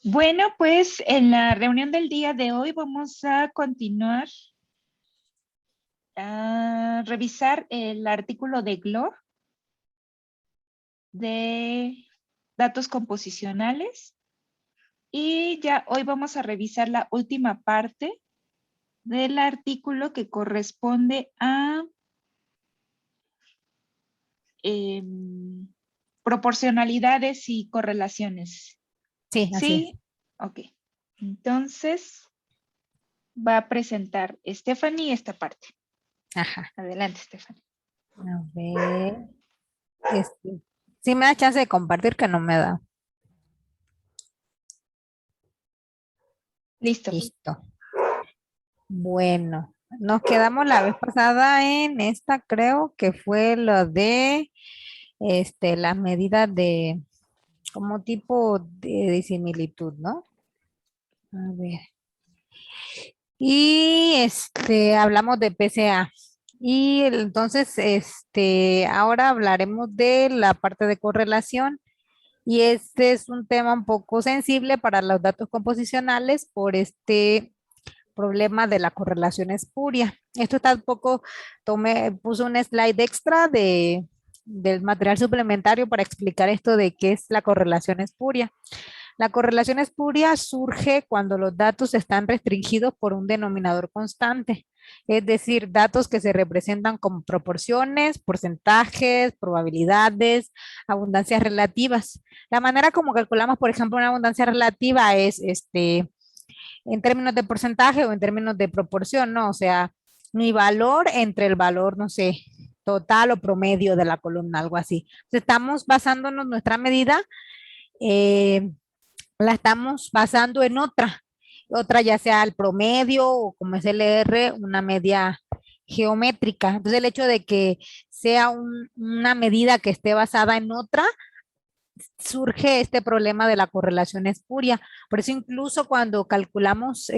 Bueno, pues en la reunión del día de hoy vamos a continuar a revisar el artículo de Glor de datos composicionales y ya hoy vamos a revisar la última parte del artículo que corresponde a em, proporcionalidades y correlaciones. Sí, así es. ¿Sí? Ok. Entonces va a presentar Stephanie esta parte. Ajá. Adelante, Stephanie. A ver. Este, sí me da chance de compartir que no me da. Listo. Listo. Bueno, nos quedamos la vez pasada en esta, creo que fue lo de las medidas de como tipo de disimilitud, ¿no? A ver. Y hablamos de PCA. Y entonces, ahora hablaremos de la parte de correlación. Y este es un tema un poco sensible para los datos composicionales por este problema de la correlación espuria. Esto tampoco puse un slide extra del material suplementario para explicar esto de qué es la correlación espuria. La correlación espuria surge cuando los datos están restringidos por un denominador constante, es decir, datos que se representan como proporciones, porcentajes, probabilidades, abundancias relativas. La manera como calculamos, por ejemplo, una abundancia relativa es en términos de porcentaje o en términos de proporción, ¿no? O sea, mi valor entre el valor, no sé, total o promedio de la columna, algo así. Entonces, estamos basándonos nuestra medida eh, la estamos basando en otra ya sea el promedio o como es el R, una media geométrica. Entonces el hecho de que sea una medida que esté basada en otra, surge este problema de la correlación espuria. Por eso incluso cuando calculamos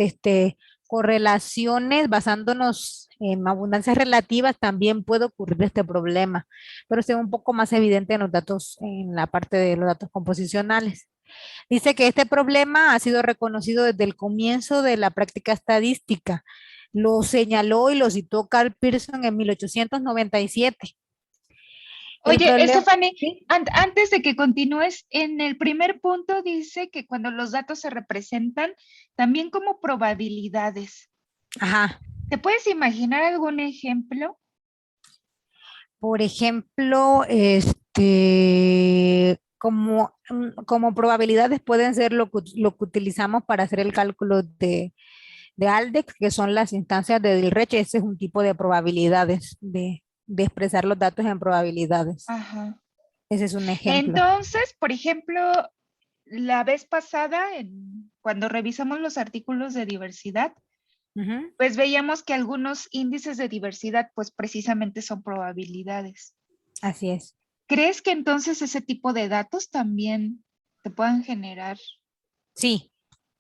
correlaciones basándonos en abundancias relativas, también puede ocurrir este problema, pero es un poco más evidente en los datos, en la parte de los datos composicionales. Dice que este problema ha sido reconocido desde el comienzo de la práctica estadística. Lo señaló y lo citó Carl Pearson en 1897. El Oye, problema, Stephanie, ¿sí? antes de que continúes, en el primer punto dice que cuando los datos se representan también como probabilidades. Ajá. ¿Te puedes imaginar algún ejemplo? Por ejemplo, como probabilidades pueden ser lo que utilizamos para hacer el cálculo de Aldex, que son las instancias de Dirichlet. Ese es un tipo de probabilidades, de expresar los datos en probabilidades. Ajá. Ese es un ejemplo. Entonces, por ejemplo, la vez pasada, cuando revisamos los artículos de diversidad, Ujú. pues veíamos que algunos índices de diversidad, pues precisamente son probabilidades. Así es. ¿Crees que entonces ese tipo de datos también te puedan generar? Sí,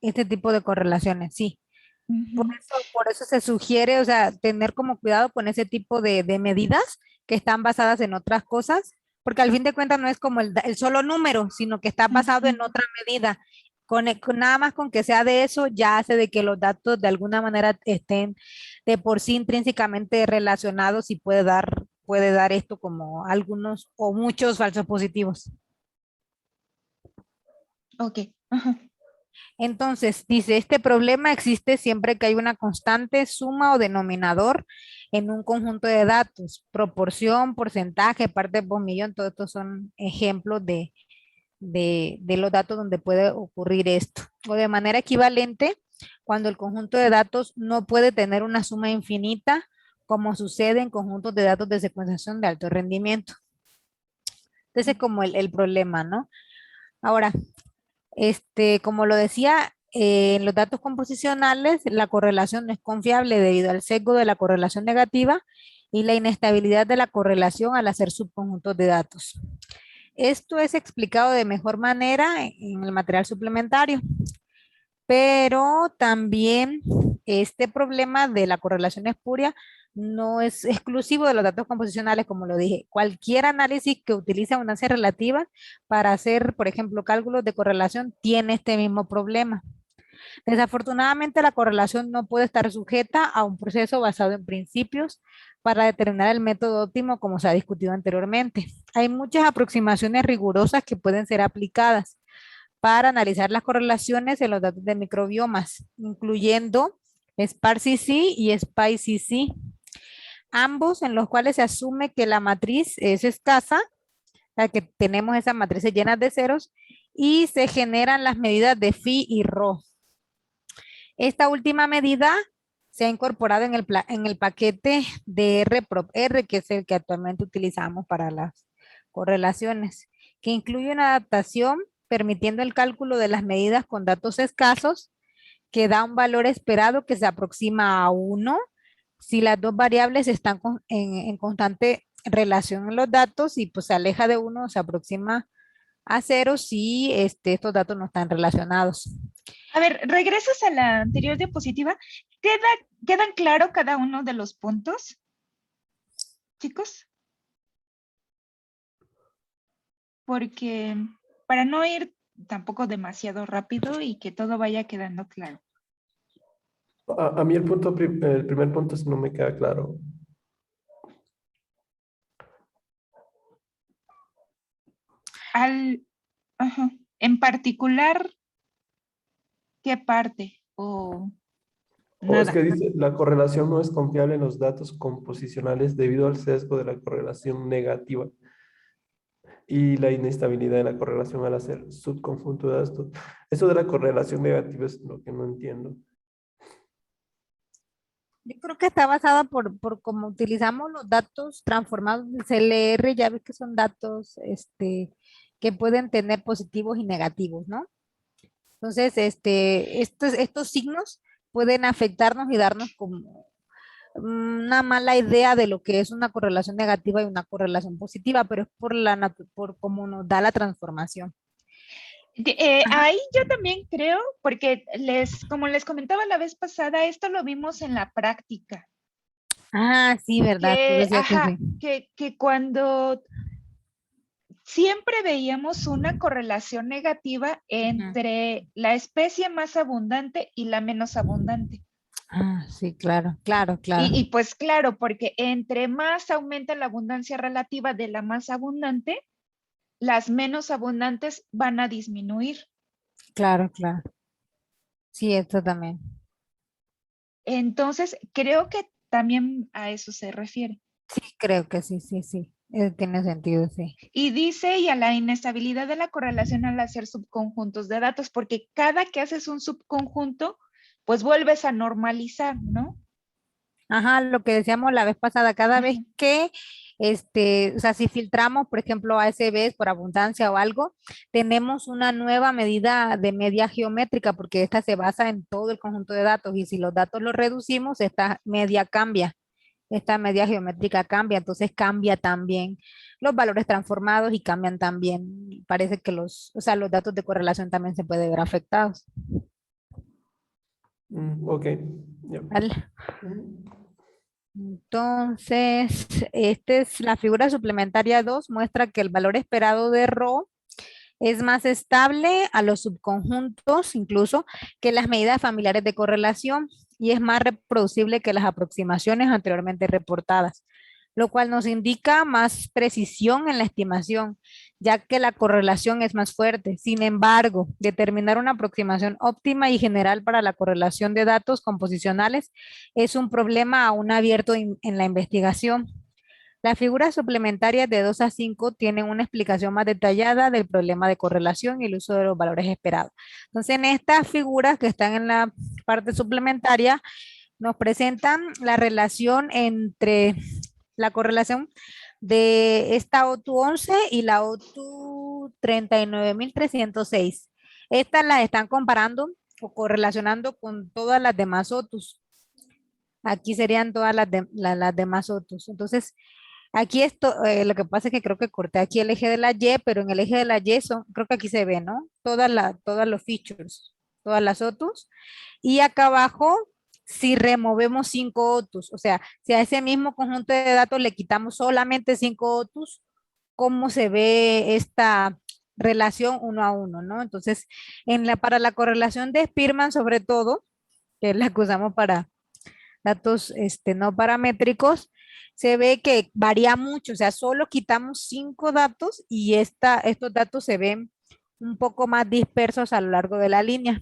este tipo de correlaciones, sí. Por Ujú. eso, por eso se sugiere, o sea, tener como cuidado con ese tipo de medidas que están basadas en otras cosas, porque al fin de cuentas no es como el solo número, sino que está basado Ujú. en otra medida. Nada más con que sea de eso, ya hace de que los datos de alguna manera estén de por sí intrínsecamente relacionados y puede dar esto como algunos o muchos falsos positivos. Ok. Ajá. Entonces, dice, este problema existe siempre que hay una constante suma o denominador en un conjunto de datos. Proporción, porcentaje, parte por millón, todos estos son ejemplos de los datos donde puede ocurrir esto. O de manera equivalente, cuando el conjunto de datos no puede tener una suma infinita, como sucede en conjuntos de datos de secuenciación de alto rendimiento. Entonces, es como el problema, ¿no? Ahora, como lo decía, en los datos composicionales la correlación no es confiable debido al sesgo de la correlación negativa y la inestabilidad de la correlación al hacer subconjuntos de datos. Esto es explicado de mejor manera en el material suplementario, pero también este problema de la correlación espuria no es exclusivo de los datos composicionales, como lo dije. Cualquier análisis que utilice abundancia relativa para hacer, por ejemplo, cálculos de correlación tiene este mismo problema. Desafortunadamente, la correlación no puede estar sujeta a un proceso basado en principios para determinar el método óptimo, como se ha discutido anteriormente. Hay muchas aproximaciones rigurosas que pueden ser aplicadas para analizar las correlaciones en los datos de microbiomas, incluyendo SPARCC y SPICC, ambos en los cuales se asume que la matriz es escasa, la que tenemos esas matrices llenas de ceros, y se generan las medidas de phi y rho. Esta última medida se ha incorporado en el paquete de R, que es el que actualmente utilizamos para las correlaciones, que incluye una adaptación permitiendo el cálculo de las medidas con datos escasos, que da un valor esperado que se aproxima a 1 si las dos variables están en constante relación en los datos, y pues se aleja de 1, se aproxima a 0 si estos datos no están relacionados. A ver, regresas a la anterior diapositiva. ¿Quedan claro cada uno de los puntos, chicos? Porque para no ir tampoco demasiado rápido y que todo vaya quedando claro. A mí el primer punto no me queda claro. Ajá. En particular, ¿qué parte? O O es nada. que dice, la correlación no es confiable en los datos composicionales debido al sesgo de la correlación negativa y la inestabilidad de la correlación al hacer subconjunto de datos. Eso de la correlación negativa es lo que no entiendo. Yo creo que está basada por cómo utilizamos los datos transformados del CLR. Ya ves que son datos que pueden tener positivos y negativos, ¿no? Entonces, estos signos pueden afectarnos y darnos como una mala idea de lo que es una correlación negativa y una correlación positiva, pero es por cómo nos da la transformación. Ahí yo también creo, porque como les comentaba la vez pasada, esto lo vimos en la práctica. Ah, sí, verdad. Tú decías que sí. Que cuando siempre veíamos una correlación negativa entre la especie más abundante y la menos abundante. Ah, sí, claro, claro, claro. Y pues claro, porque entre más aumenta la abundancia relativa de la más abundante, las menos abundantes van a disminuir. Claro, claro. Sí, esto también. Entonces, creo que también a eso se refiere. Sí, creo que sí, sí, sí. Tiene sentido, sí. Y dice, y a la inestabilidad de la correlación al hacer subconjuntos de datos, porque cada que haces un subconjunto, pues vuelves a normalizar, ¿no? Ajá, lo que decíamos la vez pasada, cada vez que, o sea, si filtramos, por ejemplo, ASBs por abundancia o algo, tenemos una nueva medida de media geométrica, porque esta se basa en todo el conjunto de datos, y si los datos los reducimos, esta media cambia, esta media geométrica cambia, entonces cambia también los valores transformados y cambian también, parece que los datos de correlación también se pueden ver afectados. Ok. Yeah. ¿Vale? Entonces, esta es la figura suplementaria 2, muestra que el valor esperado de ρ es más estable a los subconjuntos, incluso, que las medidas familiares de correlación, y es más reproducible que las aproximaciones anteriormente reportadas, lo cual nos indica más precisión en la estimación, ya que la correlación es más fuerte. Sin embargo, determinar una aproximación óptima y general para la correlación de datos composicionales es un problema aún abierto en la investigación. Las figuras suplementarias de 2 a 5 tienen una explicación más detallada del problema de correlación y el uso de los valores esperados. Entonces, en estas figuras que están en la parte suplementaria, nos presentan la relación entre la correlación de esta OTU 11 y la OTU 39.306. Estas las están comparando o correlacionando con todas las demás OTUs. Aquí serían todas las demás OTUs. Entonces, aquí lo que pasa es que creo que corté aquí el eje de la Y, pero en el eje de la Y creo que aquí se ve, ¿no? Todas los features, todas las OTUs. Y acá abajo si removemos 5 OTUs, o sea, si a ese mismo conjunto de datos le quitamos solamente 5 OTUs, ¿cómo se ve esta relación uno a uno, ¿no? Entonces, para la correlación de Spearman, sobre todo, que es la que usamos para datos no paramétricos, se ve que varía mucho, o sea, solo quitamos 5 datos y estos datos se ven un poco más dispersos a lo largo de la línea.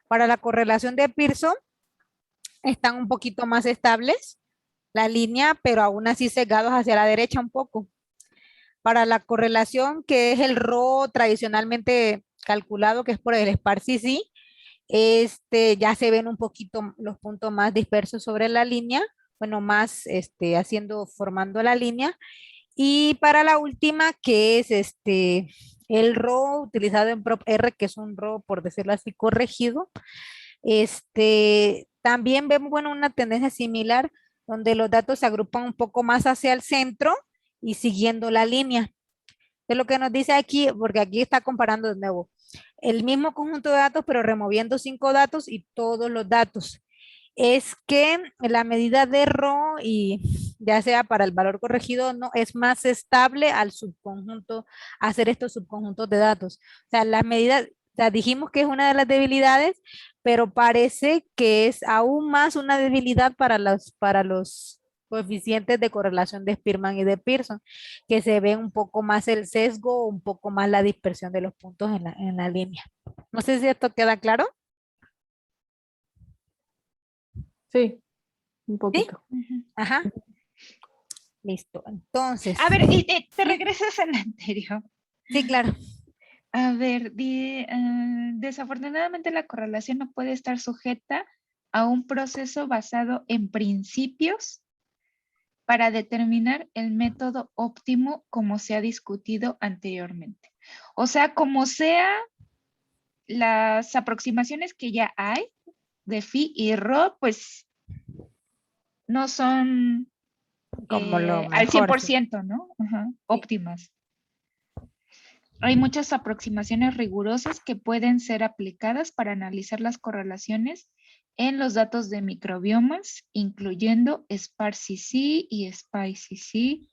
Para la correlación de Pearson, están un poquito más estables la línea, pero aún así sesgados hacia la derecha un poco. Para la correlación, que es el RO tradicionalmente calculado, que es por el SPAR-CC, ya se ven un poquito los puntos más dispersos sobre la línea, bueno, más formando la línea. Y para la última, que es el RO utilizado en PROP-R, que es un RO, por decirlo así, corregido, también vemos, bueno, una tendencia similar, donde los datos se agrupan un poco más hacia el centro y siguiendo la línea. Es lo que nos dice aquí, porque aquí está comparando de nuevo el mismo conjunto de datos, pero removiendo 5 datos y todos los datos. Es que la medida de RO, y ya sea para el valor corregido o no, es más estable al subconjunto, hacer estos subconjuntos de datos. O sea, las medidas, ya dijimos que es una de las debilidades, pero parece que es aún más una debilidad para los coeficientes de correlación de Spearman y de Pearson, que se ve un poco más el sesgo, un poco más la dispersión de los puntos en la línea. No sé si esto queda claro. Sí, un poquito. Ujú. Ajá. Listo. Entonces. A ver, te regresas al anterior. Sí, claro. A ver, desafortunadamente la correlación no puede estar sujeta a un proceso basado en principios para determinar el método óptimo como se ha discutido anteriormente. O sea, como sea las aproximaciones que ya hay de phi y rho, pues no son Como lo al mejor. Sí. 100%, ¿no? Ajá, óptimas. Hay muchas aproximaciones rigurosas que pueden ser aplicadas para analizar las correlaciones en los datos de microbiomas, incluyendo SPAR-CC y SPY-CC,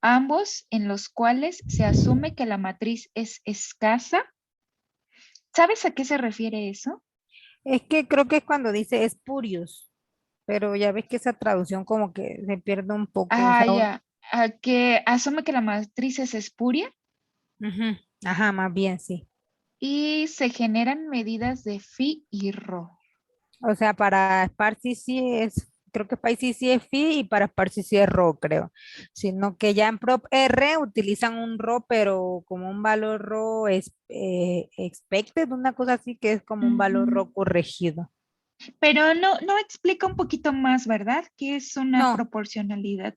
ambos en los cuales se asume que la matriz es escasa. ¿Sabes a qué se refiere eso? Es que creo que es cuando dice espurios, pero ya ves que esa traducción como que se pierde un poco. O Ah, sea, ya. A que asume que la matriz es espuria ujú. Ajá, más bien sí. y se generan medidas de phi y rho. O sea, para Sparsi sí es, creo que Spicy sí es phi y para Sparsi sí es rho, creo. Sino que ya en prop R utilizan un rho, pero como un valor rho es expected, una cosa así que es como un valor Ujú. rho corregido. Pero no explica un poquito más, ¿verdad? ¿Qué es una No, proporcionalidad?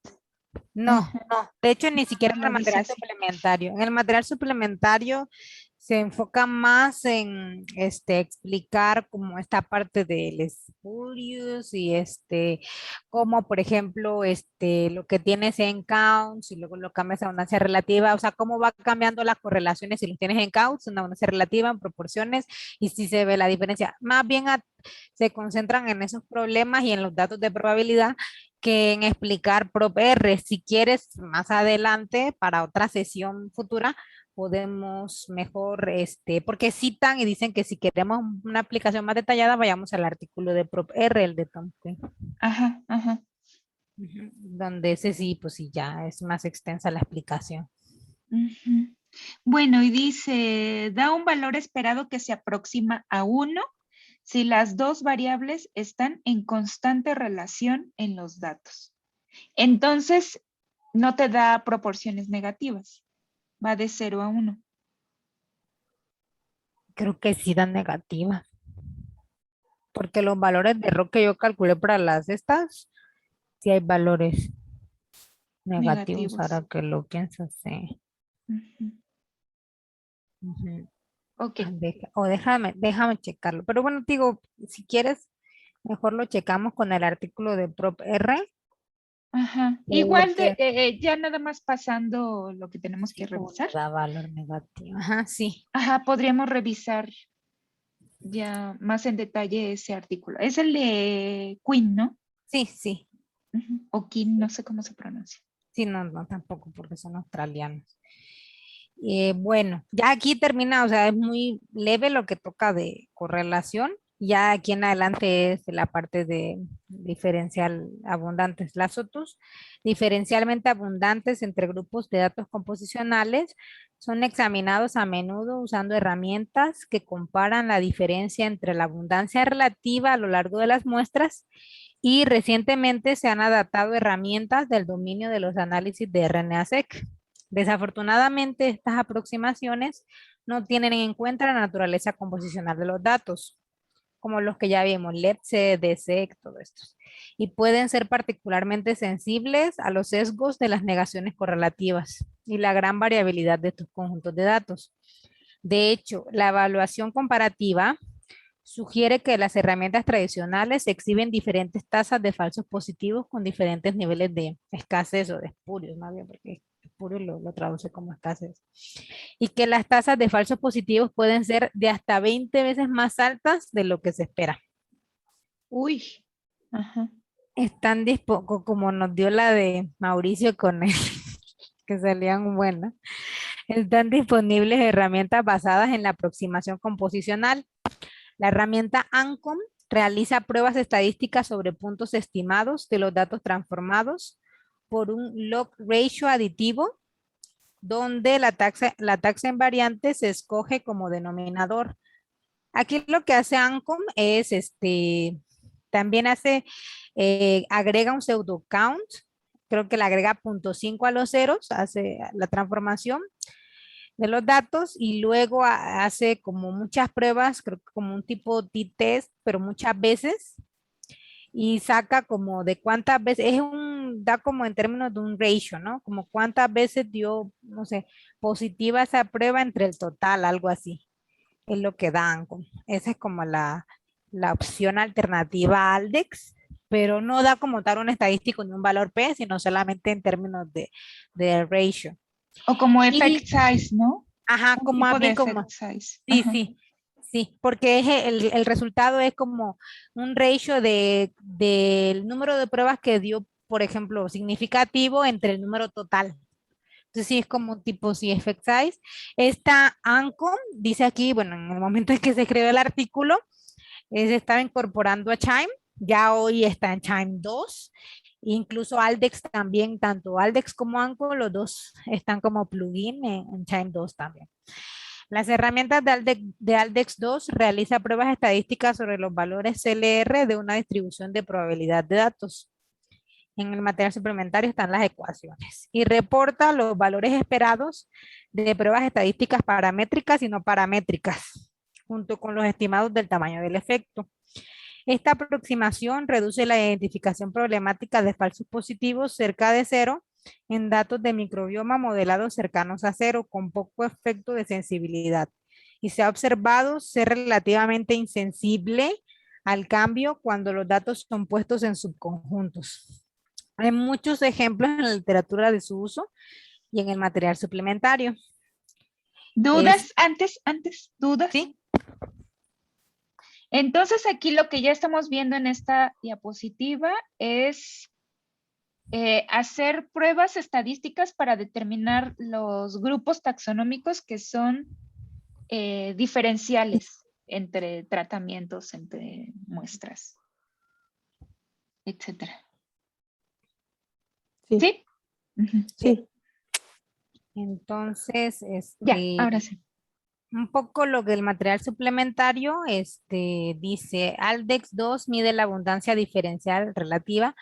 no, Ajá, no. De hecho, ni siquiera no en el lo dice material así. suplementario. En el material suplementario se enfoca más en explicar como esta parte del spurious y como por ejemplo lo que tienes en counts y luego lo cambias a abundancia relativa, o sea, cómo va cambiando las correlaciones si los tienes en counts, en abundancia relativa, en proporciones y si se ve la diferencia. Más bien se concentran en esos problemas y en los datos de probabilidad que en explicar PROP-R. Si quieres más adelante para otra sesión futura, podemos mejor, porque citan y dicen que si queremos una aplicación más detallada, vayamos al artículo de PROP-R, el de Tom Quinn. Ajá, ajá. Ujú. Donde ese sí, pues sí, ya es más extensa la explicación. Ujú. Bueno, y dice, da un valor esperado que se aproxima a 1 si las dos variables están en constante relación en los datos. Entonces, no te da proporciones negativas. Va de 0 a 1. Creo que sí dan negativa, porque los valores de RO que yo calculé para las estas, sí hay valores negativos, Negativos. ahora que lo piensas, sí. Ujú. Ujú. Ok. O déjame checarlo. Pero bueno, digo, si quieres, mejor lo checamos con el artículo de PROP-R, Ajá. Igual porque ya nada más pasando lo que tenemos que sí, como revisar. te da valor negativo. Ajá, sí. Ajá, podríamos revisar ya más en detalle ese artículo. Es el de Quinn, ¿no? Sí, sí. Ujú. O Quinn, no sé cómo se pronuncia. Sí, no, no tampoco porque son australianos. Bueno, ya aquí termina, o sea, es muy leve lo que toca de correlación. Ya aquí en adelante es la parte de diferencial abundantes. Las OTUs diferencialmente abundantes entre grupos de datos composicionales son examinados a menudo usando herramientas que comparan la diferencia entre la abundancia relativa a lo largo de las muestras y recientemente se han adaptado herramientas del dominio de los análisis de RNA-seq. Desafortunadamente, estas aproximaciones no tienen en cuenta la naturaleza composicional de los datos, como los que ya vimos, LEPSE, DSEC, todo esto. Y pueden ser particularmente sensibles a los sesgos de las negaciones correlativas y la gran variabilidad de estos conjuntos de datos. De hecho, la evaluación comparativa sugiere que las herramientas tradicionales exhiben diferentes tasas de falsos positivos con diferentes niveles de escasez o de espurios, más bien, porque espurio lo traduce como escasez. Y que las tasas de falsos positivos pueden ser de hasta 20 veces más altas de lo que se espera. Uy. Ajá. Están como nos dio la de Mauricio con él, que salían buenas. Están disponibles herramientas basadas en la aproximación composicional. La herramienta ANCOM realiza pruebas estadísticas sobre puntos estimados de los datos transformados por un log ratio aditivo, donde la taxa invariante se escoge como denominador. Aquí lo que hace ANCOM es, también agrega un pseudo count, creo que le agrega 0.5 a los ceros, hace la transformación de los datos y luego hace como muchas pruebas, creo que como un tipo t-test, pero muchas veces y saca como de cuántas veces, da como en términos de un ratio, ¿no? Como cuántas veces dio, no sé, positiva esa prueba entre el total, algo así. Es lo que dan. Esa es como la opción alternativa a Aldex, pero no da como tal un estadístico ni un valor P, sino solamente en términos de ratio. O como effect Y, size, ¿no? ajá, Un como a tipo de mí, effect como, size. sí, Ajá. sí, sí, porque es el resultado es como un ratio del número de pruebas que dio, por ejemplo, significativo entre el número total. Entonces sí es como un tipo, sí, effect size. Esta ANCOM dice aquí, bueno, en el momento en que se escribe el artículo, se estaba incorporando a Chime, ya hoy está en Chime 2, incluso Aldex también, tanto Aldex como ANCOM, los dos están como plugin en Chime 2 también. Las herramientas de Aldex 2 realiza pruebas estadísticas sobre los valores CLR de una distribución de probabilidad de datos. En el material suplementario están las ecuaciones y reporta los valores esperados de pruebas estadísticas paramétricas y no paramétricas, junto con los estimados del tamaño del efecto. Esta aproximación reduce la identificación problemática de falsos positivos cerca de cero en datos de microbioma modelados cercanos a cero con poco efecto de sensibilidad y se ha observado ser relativamente insensible al cambio cuando los datos son puestos en subconjuntos. Hay muchos ejemplos en la literatura de su uso y en el material suplementario. ¿Dudas? ¿Dudas? ¿Sí? Entonces aquí lo que ya estamos viendo en esta diapositiva es hacer pruebas estadísticas para determinar los grupos taxonómicos que son diferenciales entre tratamientos, entre muestras, etcétera. Sí, ¿Sí? Ujú. sí. Entonces, Ya, ahora sí. un poco lo que el material suplementario dice, Aldex 2 mide la abundancia diferencial relativa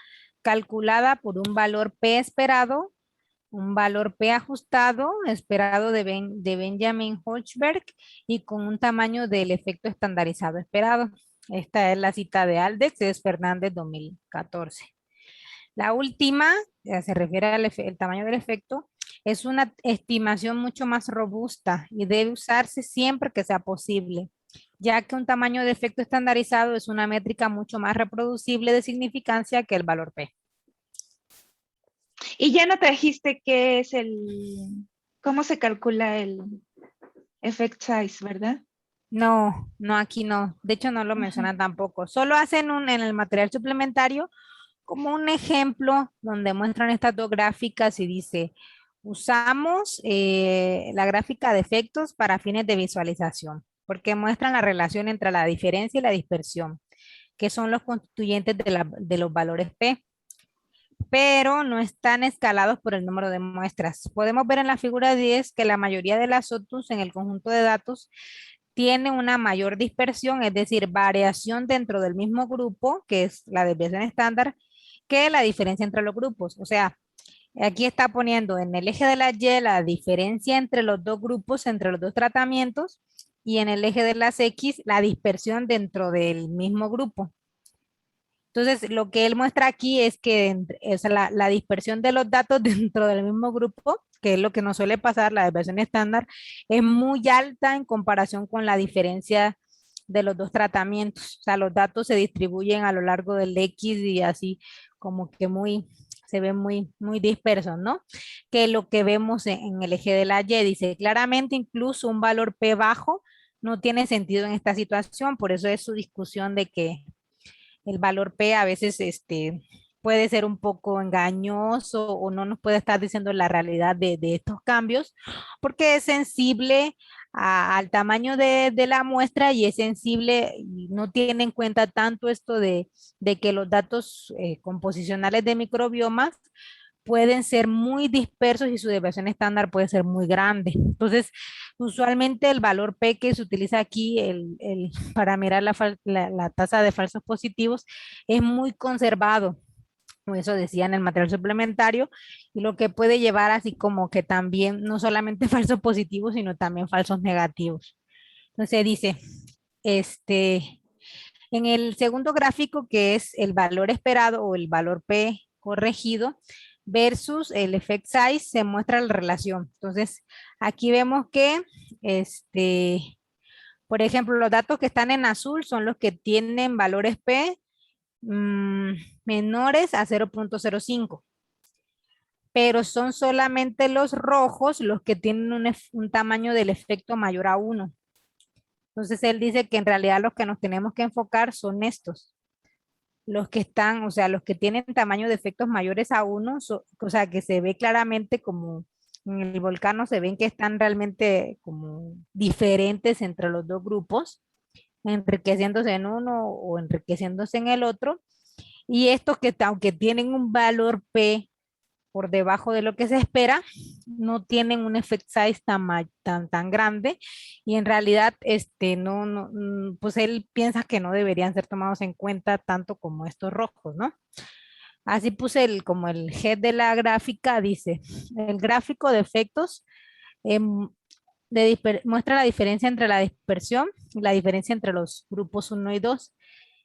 calculada por un valor P esperado, un valor P ajustado, esperado de Benjamin Holzberg y con un tamaño del efecto estandarizado esperado. Esta es la cita de Aldex, es Fernández 2014. La última, se refiere al el tamaño del efecto, es una estimación mucho más robusta y debe usarse siempre que sea posible, ya que un tamaño de efecto estandarizado es una métrica mucho más reproducible de significancia que el valor P. Y ya no trajiste qué es cómo se calcula el effect size, ¿verdad? No, no, aquí no. De hecho, no lo Ajá. mencionan tampoco. Solo hacen en el material suplementario como un ejemplo donde muestran estas dos gráficas y dice, usamos la gráfica de efectos para fines de visualización, porque muestran la relación entre la diferencia y la dispersión, que son los constituyentes de los valores P, pero no están escalados por el número de muestras. Podemos ver en la figura 10 que la mayoría de las OTUs en el conjunto de datos tiene una mayor dispersión, es decir, variación dentro del mismo grupo, que es la desviación estándar, que la diferencia entre los grupos. O sea, aquí está poniendo en el eje de la Y la diferencia entre los dos grupos, entre los dos tratamientos, y en el eje de las X la dispersión dentro del mismo grupo. Entonces, lo que él muestra aquí es que es la dispersión de los datos dentro del mismo grupo, que es lo que nos suele pasar, la desviación estándar, es muy alta en comparación con la diferencia de los dos tratamientos. O sea, los datos se distribuyen a lo largo del X y así como que se ven muy dispersos, ¿no? Que lo que vemos en el eje de la Y dice claramente incluso un valor P bajo no tiene sentido en esta situación, por eso es su discusión de que el valor P a veces puede ser un poco engañoso o no nos puede estar diciendo la realidad de estos cambios, porque es sensible al tamaño de la muestra y es sensible y no tiene en cuenta tanto esto de que los datos composicionales de microbiomas pueden ser muy dispersos y su desviación estándar puede ser muy grande. Entonces, usualmente el valor P que se utiliza aquí para mirar la tasa de falsos positivos es muy conservado. Como eso decía en el material suplementario, y lo que puede llevar así como que también no solamente falsos positivos, sino también falsos negativos. Entonces dice, este, en el segundo gráfico, que es el valor esperado o el valor P corregido versus el effect size, se muestra la relación. Entonces, aquí vemos que, por ejemplo, los datos que están en azul son los que tienen valores P mm, menores a 0.05, pero son solamente los rojos los que tienen un tamaño del efecto mayor a 1. Entonces, él dice que en realidad los que nos tenemos que enfocar son estos. Los que están, o sea, los que tienen tamaño de efectos mayores a 1, o sea, que se ve claramente como en el volcán se ven que están realmente como diferentes entre los dos grupos, enriqueciéndose en uno o enriqueciéndose en el otro. Y estos que aunque tienen un valor P por debajo de lo que se espera, no tienen un effect size tan grande y en realidad pues él piensa que no deberían ser tomados en cuenta tanto como estos rojos, ¿no? Así puse como el head de la gráfica, dice, el gráfico de efectos em, muestra la diferencia entre la dispersión y la diferencia entre los grupos uno y 2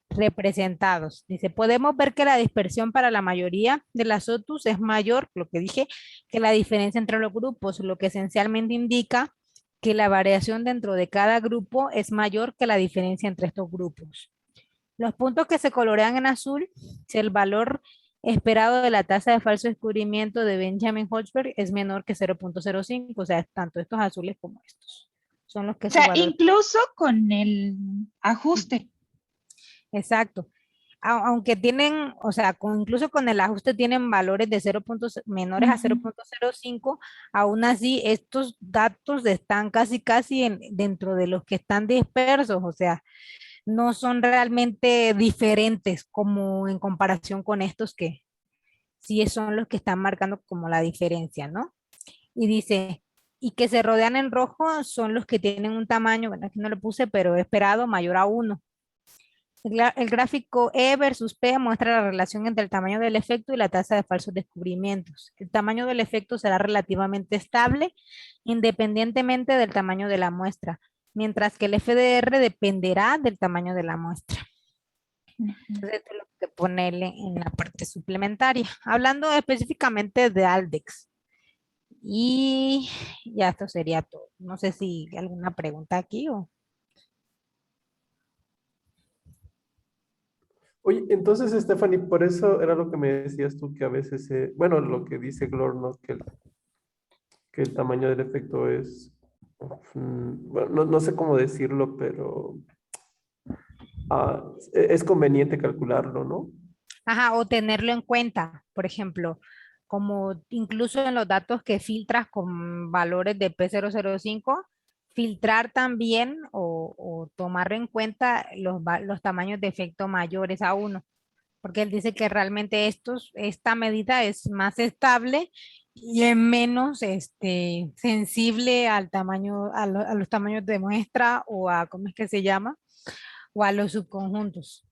representados. Dice, podemos ver que la dispersión para la mayoría de las OTUs es mayor, lo que dije, que la diferencia entre los grupos, lo que esencialmente indica que la variación dentro de cada grupo es mayor que la diferencia entre estos grupos. Los puntos que se colorean en azul, si el valor esperado de la tasa de falso descubrimiento de Benjamin Holzberg es menor que 0.05, o sea, tanto estos azules como estos. Son los que O su sea, valor. incluso con el ajuste. Exacto. Aunque tienen, o sea, incluso con el ajuste tienen valores de menores a Ujú. 0.05, aún así estos datos están casi dentro de los que están dispersos, o sea, no son realmente diferentes como en comparación con estos que sí son los que están marcando como la diferencia, ¿no? Y dice, y que se rodean en rojo son los que tienen un tamaño, bueno, aquí no lo puse, pero esperado mayor a 1. El gráfico E versus P muestra la relación entre el tamaño del efecto y la tasa de falsos descubrimientos. El tamaño del efecto será relativamente estable independientemente del tamaño de la muestra, mientras que el FDR dependerá del tamaño de la muestra. Entonces, esto es lo que ponerle en la parte suplementaria. Hablando específicamente de Aldex. Y ya esto sería todo. No sé si hay alguna pregunta aquí o... Oye, entonces, Stephanie, por eso era lo que me decías tú, que a veces, bueno, lo que dice Glor, ¿no? Que el tamaño del efecto es Bueno, no sé cómo decirlo, pero es conveniente calcularlo, ¿no? Ajá, o tenerlo en cuenta, por ejemplo, como incluso en los datos que filtras con valores de P005, filtrar también o tomar en cuenta los tamaños de efecto mayores a uno, porque él dice que realmente esta medida es más estable y es menos sensible al tamaño, a los tamaños de muestra o a, ¿cómo es que se llama? O a los subconjuntos.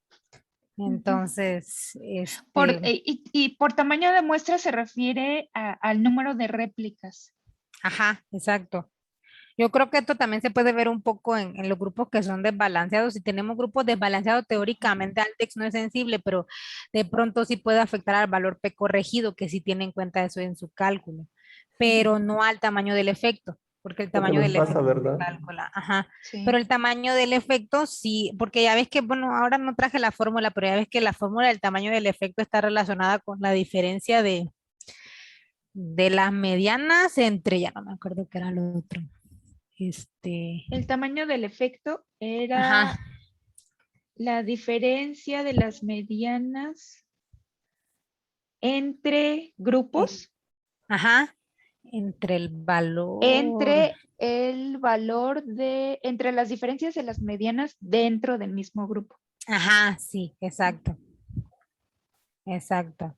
Ujú. Entonces, Y por tamaño de muestra se refiere al número de réplicas. ajá, exacto. Yo creo que esto también se puede ver un poco en los grupos que son desbalanceados. Si tenemos grupos desbalanceados, teóricamente Altex no es sensible, pero de pronto sí puede afectar al valor P corregido, que sí tiene en cuenta eso en su cálculo, pero no al tamaño del efecto, porque el Lo que tamaño nos del pasa, efecto se ¿verdad? calcula. Ajá. Pero Sí. el tamaño del efecto sí, porque ya ves que, bueno, ahora no traje la fórmula, pero ya ves que la fórmula del tamaño del efecto está relacionada con la diferencia de las medianas entre, ya no me acuerdo qué era lo otro. El tamaño del efecto Ajá, era la diferencia de las medianas entre el- grupos, ajá, entre el valor, entre el valor entre las diferencias de las medianas dentro del mismo grupo. ajá, sí, exacto, exacto.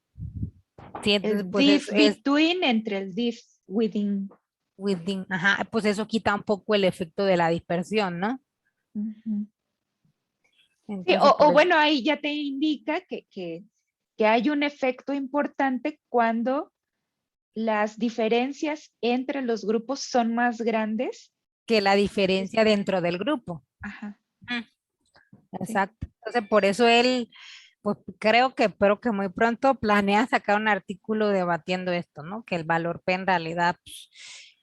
Sí, entonces El pues diff es between entre el diff within. within, ajá, pues eso quita un poco el efecto de la dispersión, ¿no? Ujú. Sí, Entonces por o eso, bueno, ahí ya te indica que hay un efecto importante cuando las diferencias entre los grupos son más grandes. que la diferencia dentro del grupo. Ajá, Mm, sí. exacto. Entonces por eso él, pues creo que, espero que muy pronto planea sacar un artículo debatiendo esto, ¿no? Que el valor P en realidad pues,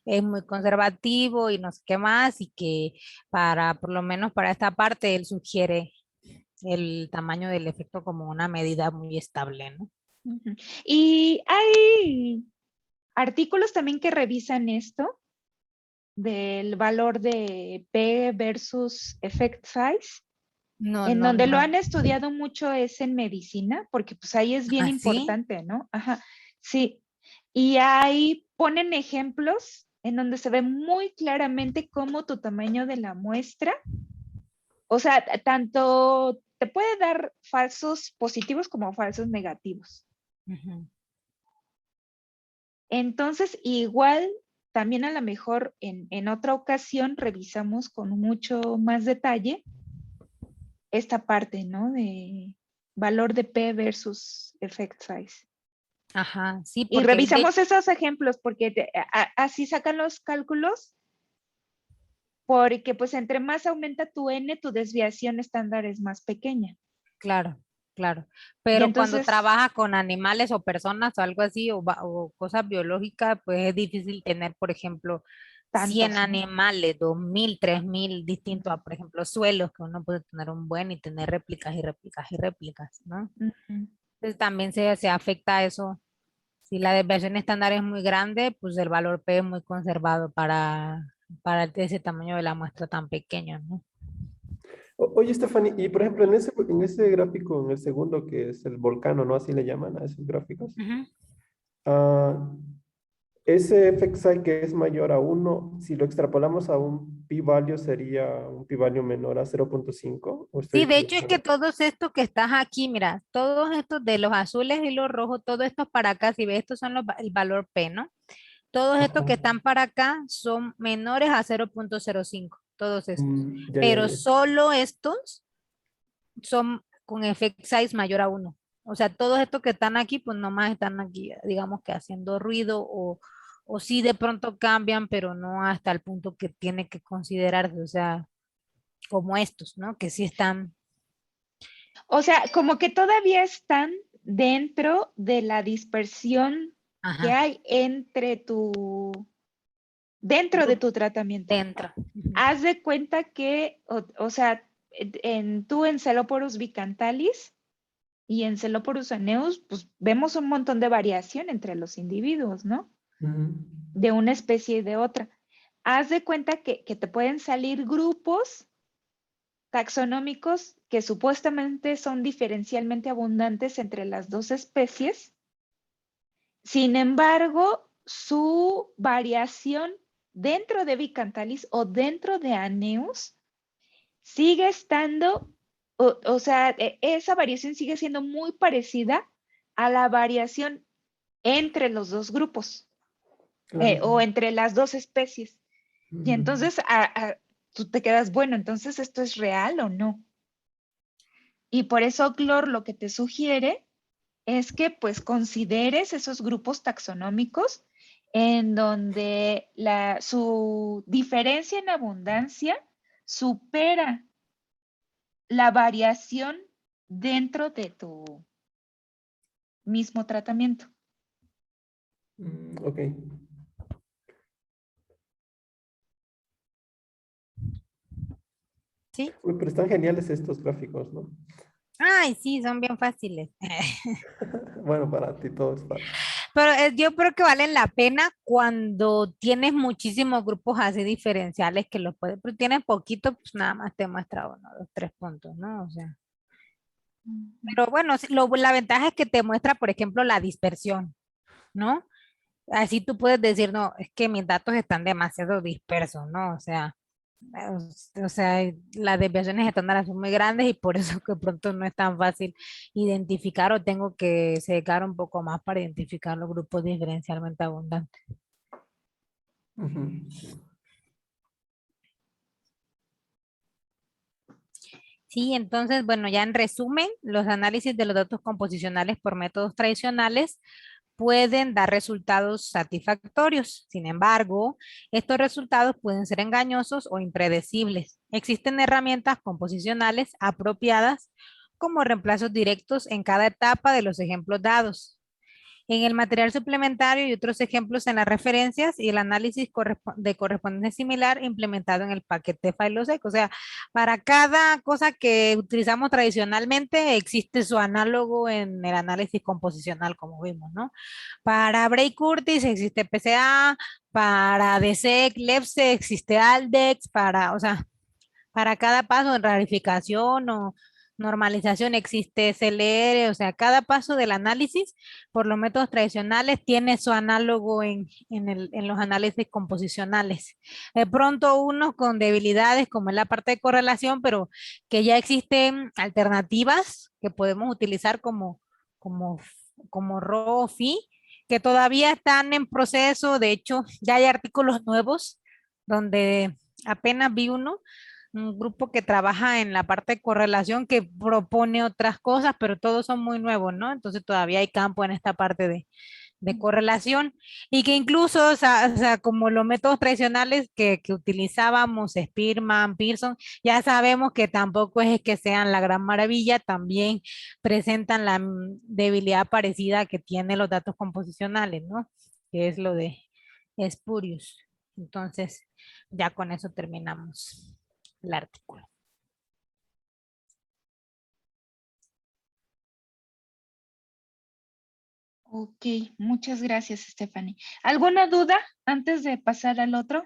es muy conservativo y no sé qué más, y que por lo menos para esta parte, él sugiere el tamaño del efecto como una medida muy estable, ¿no? Ujú. Y hay artículos también que revisan esto del valor de P versus effect size. No, En no, donde lo no. han estudiado mucho es en medicina, porque pues ahí es bien ¿Así? importante, ¿no? Ajá, sí. Y ahí ponen ejemplos en donde se ve muy claramente cómo tu tamaño de la muestra, o sea, tanto te puede dar falsos positivos como falsos negativos. Ujú. Entonces, igual, también a lo mejor en otra ocasión revisamos con mucho más detalle esta parte, ¿no? De valor de P versus effect size. Ajá, sí, Y porque revisamos esos ejemplos porque así sacan los cálculos, porque pues entre más aumenta tu N, tu desviación estándar es más pequeña. claro, claro. Y Pero cuando entonces, trabaja con animales o personas o algo así, o cosas biológicas, pues es difícil tener, por ejemplo, 100 tantos, ¿no? animales, 2000, 3000, distinto a, por ejemplo, suelos, que uno puede tener un buen y tener réplicas y réplicas y réplicas, ¿no? Ujú. Entonces también se afecta eso. Si la desviación estándar es muy grande, pues el valor P es muy conservado para ese tamaño de la muestra tan pequeño, ¿no? Oye, Stephanie, y por ejemplo, en ese gráfico, en el segundo, que es el volcán, ¿no? Así le llaman a esos gráficos. Ujú. Ah, ese FXI que es mayor a uno, si lo extrapolamos a un p-value, sería un p-value menor a 0.5, ¿o estoy Sí, de hecho es que equivocado? todos estos que estás aquí, mira, todos estos de los azules y los rojos, todos estos para acá, si ves, estos son el valor P, ¿no? Todos estos Ajá. que están para acá son menores a 0.05, todos estos. Ya, ya, Pero ya. solo estos son con effect size mayor a uno. O sea, todos estos que están aquí, pues nomás están aquí, digamos que haciendo ruido o sí de pronto cambian, pero no hasta el punto que tiene que considerarse, o sea, como estos, ¿no? Que sí están, O sea, como que todavía están dentro de la dispersión que ajá, hay dentro de grupo tu tratamiento. dentro. Ujú. Haz de cuenta que, o sea, tú en Celoporus bicantalis y en Celoporus aneus, pues vemos un montón de variación entre los individuos, ¿no? Ujú. De una especie y de otra. haz de cuenta que te pueden salir grupos taxonómicos que supuestamente son diferencialmente abundantes entre las dos especies. Sin embargo, su variación dentro de Bicantalis o dentro de Aneus sigue estando, o sea, esa variación sigue siendo muy parecida a la variación entre los dos grupos Claro. o entre las dos especies. Y Ujú. entonces tú te quedas, bueno, entonces ¿esto es real o no? Y por eso Clor lo que te sugiere es que pues consideres esos grupos taxonómicos en donde su diferencia en abundancia supera la variación dentro de tu mismo tratamiento. Ok. ¿Sí? Uy, pero están geniales estos gráficos, ¿no? Ay, sí, son bien fáciles. Bueno, para ti todo es fácil. Pero yo creo que valen la pena cuando tienes muchísimos grupos así diferenciales que los puedes, pero tienes poquito, pues nada más te muestra 1, 2, 3 puntos, ¿no? O sea, pero bueno, sí, la ventaja es que te muestra, por ejemplo, la dispersión, ¿no? Así tú puedes decir, no, es que mis datos están demasiado dispersos, ¿no? O sea, las desviaciones estándares son muy grandes y por eso que pronto no es tan fácil identificar o tengo que secar un poco más para identificar los grupos diferencialmente abundantes. Ujú. Sí, entonces, bueno, ya en resumen, los análisis de los datos composicionales por métodos tradicionales pueden dar resultados satisfactorios. Sin embargo, estos resultados pueden ser engañosos o impredecibles. Existen herramientas composicionales apropiadas como reemplazos directos en cada etapa de los ejemplos dados. En el material suplementario y otros ejemplos en las referencias y el análisis de correspondencia similar implementado en el paquete FileOSEC. O sea, para cada cosa que utilizamos tradicionalmente existe su análogo en el análisis composicional, como vimos, ¿no? Para Bray Curtis existe PCA, para DSEC, LEPSE existe ALDEX, o sea, para cada paso en rarificación o normalización existe SLR, o sea, cada paso del análisis por los métodos tradicionales tiene su análogo en los análisis composicionales. De pronto unos con debilidades como es la parte de correlación, pero que ya existen alternativas que podemos utilizar como, como RAW o FI, que todavía están en proceso. De hecho, ya hay artículos nuevos donde apenas vi un grupo que trabaja en la parte de correlación que propone otras cosas, pero todos son muy nuevos, ¿no? Entonces todavía hay campo en esta parte de correlación y que incluso, o sea, como los métodos tradicionales que utilizábamos, Spearman, Pearson, ya sabemos que tampoco es que sean la gran maravilla, también presentan la debilidad parecida que tienen los datos composicionales, ¿no? Que es lo de Spurious. Entonces, ya con eso terminamos el artículo. Ok, muchas gracias, Stephanie. ¿Alguna duda antes de pasar al otro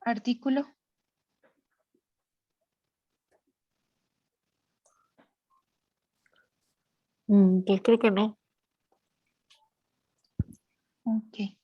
artículo? Pues creo que no. Ok.